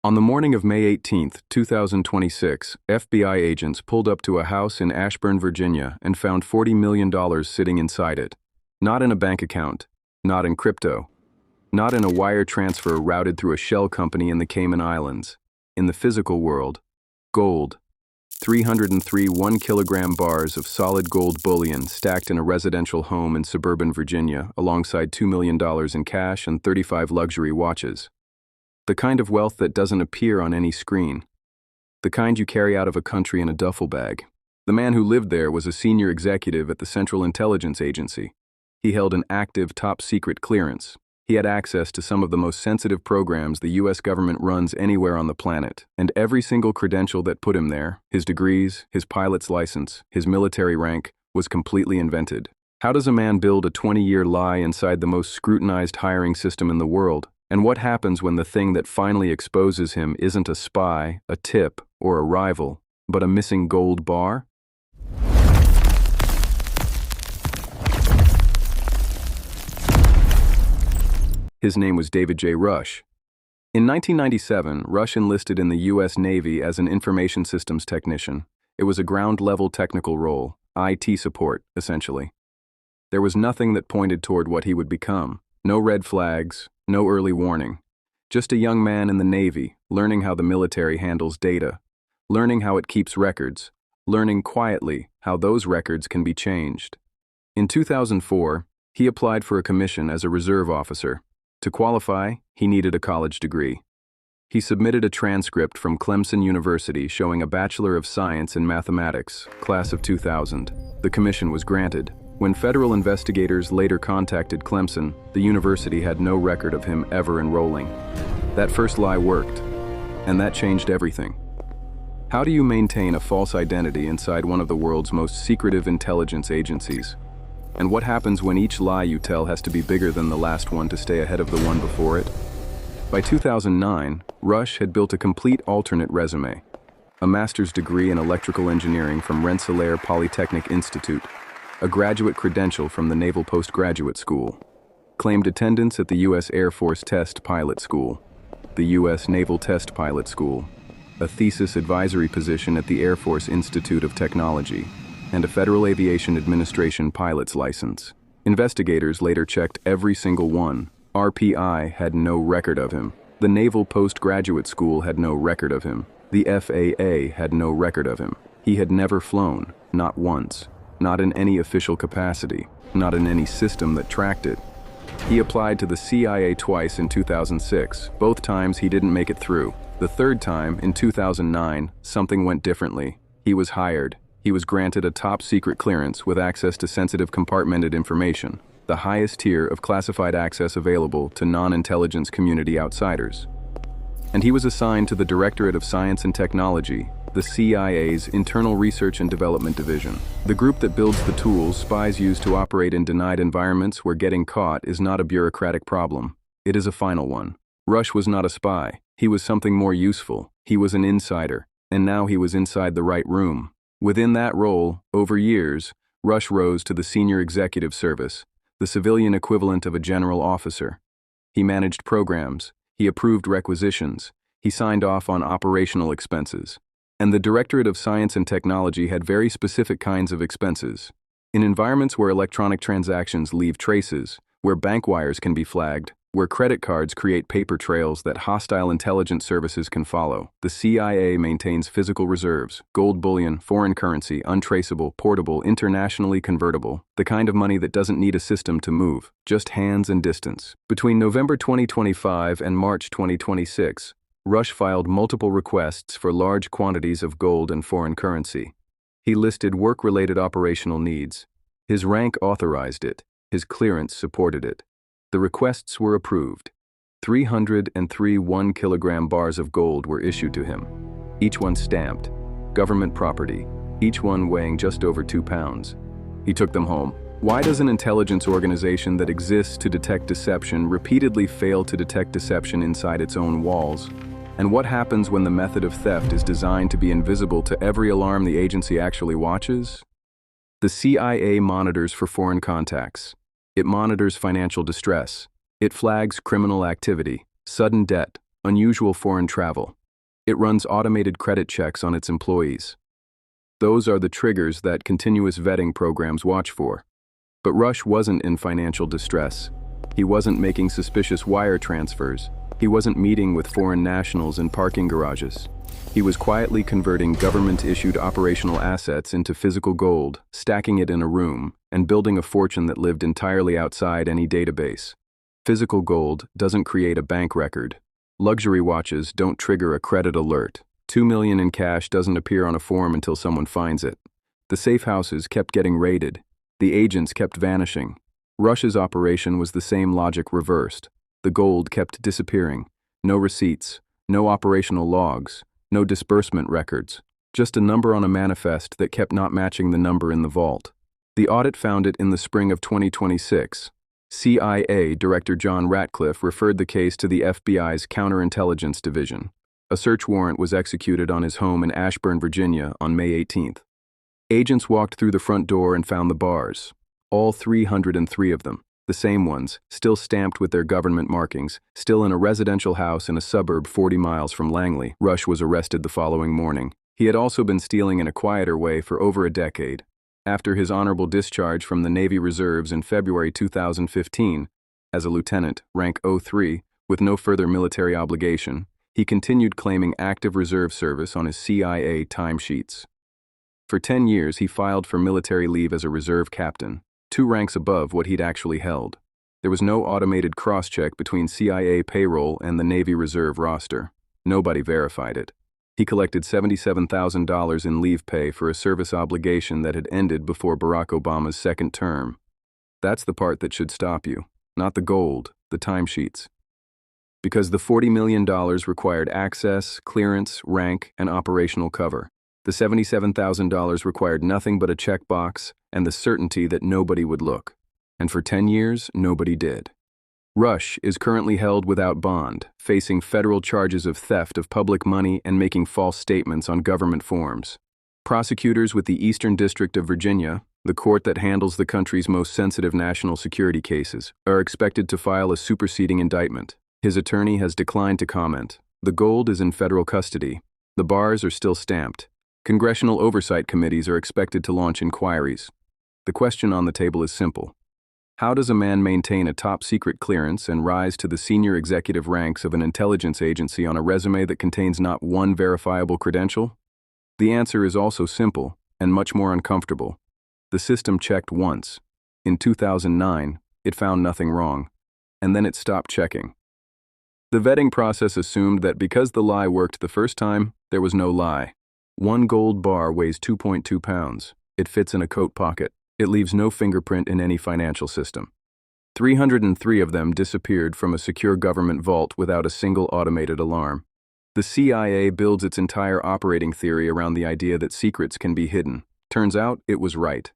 On the morning of May 18, 2026, FBI agents pulled up to a house in Ashburn, Virginia, and found $40 million sitting inside it. Not in a bank account, not in crypto, not in a wire transfer routed through a shell company in the Cayman Islands. In the physical world, gold. 303 1-kilogram bars of solid gold bullion stacked in a residential home in suburban Virginia, alongside $2 million in cash and 35 luxury watches. The kind of wealth that doesn't appear on any screen. The kind you carry out of a country in a duffel bag. The man who lived there was a senior executive at the Central Intelligence Agency. He held an active top-secret clearance. He had access to some of the most sensitive programs the U.S. government runs anywhere on the planet, and every single credential that put him there, his degrees, his pilot's license, his military rank, was completely invented. How does a man build a 20-year lie inside the most scrutinized hiring system in the world? And what happens when the thing that finally exposes him isn't a spy, a tip, or a rival, but a missing gold bar? His name was David J. Rush. In 1997, Rush enlisted in the U.S. Navy as an information systems technician. It was a ground-level technical role, IT support, essentially. There was nothing that pointed toward what he would become. No red flags, no early warning. Just a young man in the Navy, learning how the military handles data, learning how it keeps records, learning quietly how those records can be changed. In 2004, he applied for a commission as a reserve officer. To qualify, he needed a college degree. He submitted a transcript from Clemson University showing a Bachelor of Science in Mathematics, class of 2000. The commission was granted. When federal investigators later contacted Clemson, the university had no record of him ever enrolling. That first lie worked, and that changed everything. How do you maintain a false identity inside one of the world's most secretive intelligence agencies? And what happens when each lie you tell has to be bigger than the last one to stay ahead of the one before it? By 2009, Rush had built a complete alternate resume. A master's degree in electrical engineering from Rensselaer Polytechnic Institute, a graduate credential from the Naval Postgraduate School, claimed attendance at the U.S. Air Force Test Pilot School, the U.S. Naval Test Pilot School, a thesis advisory position at the Air Force Institute of Technology, and a Federal Aviation Administration pilot's license. Investigators later checked every single one. RPI had no record of him. The Naval Postgraduate School had no record of him. The FAA had no record of him. He had never flown, not once, not in any official capacity, not in any system that tracked it. He applied to the CIA twice in 2006. Both times he didn't make it through. The third time, in 2009, something went differently. He was hired. He was granted a top-secret clearance with access to sensitive compartmented information, the highest tier of classified access available to non-intelligence community outsiders. And he was assigned to the Directorate of Science and Technology, the CIA's Internal Research and Development Division, the group that builds the tools spies use to operate in denied environments where getting caught is not a bureaucratic problem. It is a final one. Rush was not a spy. He was something more useful. He was an insider, and now he was inside the right room. Within that role, over years, Rush rose to the Senior Executive Service, the civilian equivalent of a general officer. He managed programs, he approved requisitions, he signed off on operational expenses. And the Directorate of Science and Technology had very specific kinds of expenses. In environments where electronic transactions leave traces, where bank wires can be flagged, where credit cards create paper trails that hostile intelligence services can follow, the CIA maintains physical reserves, gold bullion, foreign currency, untraceable, portable, internationally convertible, the kind of money that doesn't need a system to move, just hands and distance. Between November 2025 and March 2026, Rush filed multiple requests for large quantities of gold and foreign currency. He listed work-related operational needs. His rank authorized it. His clearance supported it. The requests were approved. 303 1-kilogram bars of gold were issued to him, each one stamped, government property, each one weighing just over 2 pounds. He took them home. Why does an intelligence organization that exists to detect deception repeatedly fail to detect deception inside its own walls? And what happens when the method of theft is designed to be invisible to every alarm the agency actually watches? The CIA monitors for foreign contacts. It monitors financial distress. It flags criminal activity, sudden debt, Unusual foreign travel. It runs automated credit checks on its employees. Those are the triggers that continuous vetting programs watch for. But Rush wasn't in financial distress. He wasn't making suspicious wire transfers. He wasn't meeting with foreign nationals in parking garages. He was quietly converting government-issued operational assets into physical gold, stacking it in a room, and building a fortune that lived entirely outside any database. Physical gold doesn't create a bank record. Luxury watches don't trigger a credit alert. $2 million in cash doesn't appear on a form until someone finds it. The safe houses kept getting raided. The agents kept vanishing. Rush's operation was the same logic reversed. The gold kept disappearing. No receipts, no operational logs, no disbursement records. Just a number on a manifest that kept not matching the number in the vault. The audit found it in the spring of 2026. CIA Director John Ratcliffe referred the case to the FBI's Counterintelligence Division. A search warrant was executed on his home in Ashburn, Virginia on May 18th. Agents walked through the front door and found the bars. All 303 of them, the same ones, still stamped with their government markings, still in a residential house in a suburb 40 miles from Langley. Rush was arrested the following morning. He had also been stealing in a quieter way for over a decade. After his honorable discharge from the Navy Reserves in February 2015, as a lieutenant, rank 03, with no further military obligation, he continued claiming active reserve service on his CIA timesheets. For 10 years, he filed for military leave as a reserve captain, 2 ranks above what he'd actually held. There was no automated cross-check between CIA payroll and the Navy Reserve roster. Nobody verified it. He collected $77,000 in leave pay for a service obligation that had ended before Barack Obama's second term. That's the part that should stop you, not the gold, the timesheets. Because the $40 million required access, clearance, rank, and operational cover. The $77,000 required nothing but a checkbox and the certainty that nobody would look. And for 10 years, nobody did. Rush is currently held without bond, facing federal charges of theft of public money and making false statements on government forms. Prosecutors with the Eastern District of Virginia, the court that handles the country's most sensitive national security cases, are expected to file a superseding indictment. His attorney has declined to comment. The gold is in federal custody. The bars are still stamped. Congressional oversight committees are expected to launch inquiries. The question on the table is simple. How does a man maintain a top-secret clearance and rise to the senior executive ranks of an intelligence agency on a resume that contains not one verifiable credential? The answer is also simple and much more uncomfortable. The system checked once. In 2009, it found nothing wrong, and then it stopped checking. The vetting process assumed that because the lie worked the first time, there was no lie. One gold bar weighs 2.2 pounds. It fits in a coat pocket. It leaves no fingerprint in any financial system. 303 of them disappeared from a secure government vault without a single automated alarm. The CIA builds its entire operating theory around the idea that secrets can be hidden. Turns out, it was right.